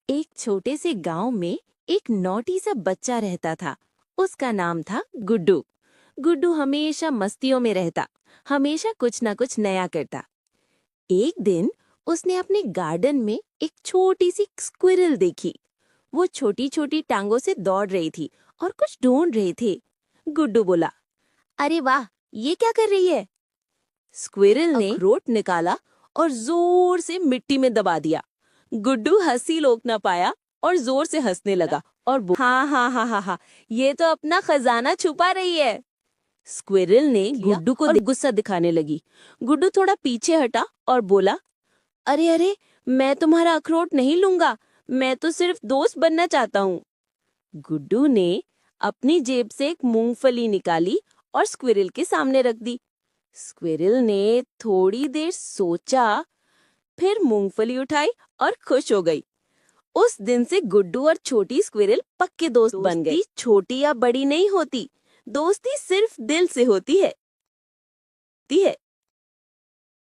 एक छोटे से गांव में एक नॉटी सा बच्चा रहता था। उसका नाम था गुड्डू। गुड्डू हमेशा मस्तियों में रहता, हमेशा कुछ ना कुछ नया करता। एक दिन उसने अपने गार्डन में एक छोटी सी स्क्विरल देखी। वो छोटी छोटी टांगों से दौड़ रही थी और कुछ ढूंढ रहे थे। गुड्डू बोला, अरे वाह, ये क्या कर रही है? स्क्विरल ने अखरोट निकाला और जोर से मिट्टी में दबा दिया। गुड्डू हंसी रोक ना पाया और जोर से हंसने लगा और हाँ हाँ हाँ हाँ हाँ, ये तो अपना खजाना छुपा रही है। स्क्विरल ने गुड्डू को गुस्सा दिखाने लगी। गुड्डू थोड़ा पीछे हटा और बोला, अरे अरे, मैं तुम्हारा अखरोट नहीं लूंगा, मैं तो सिर्फ दोस्त बनना चाहता हूँ। गुड्डू ने अपनी जेब से एक मूंगफली निकाली और स्क्विरल के सामने रख दी। स्क्विरल ने थोड़ी देर सोचा, फिर मूंगफली उठाई और खुश हो गई। उस दिन से गुड्डू और छोटी स्क्विरल पक्के दोस्त बन गए। छोटी या बड़ी नहीं होती, दोस्ती सिर्फ दिल से होती है।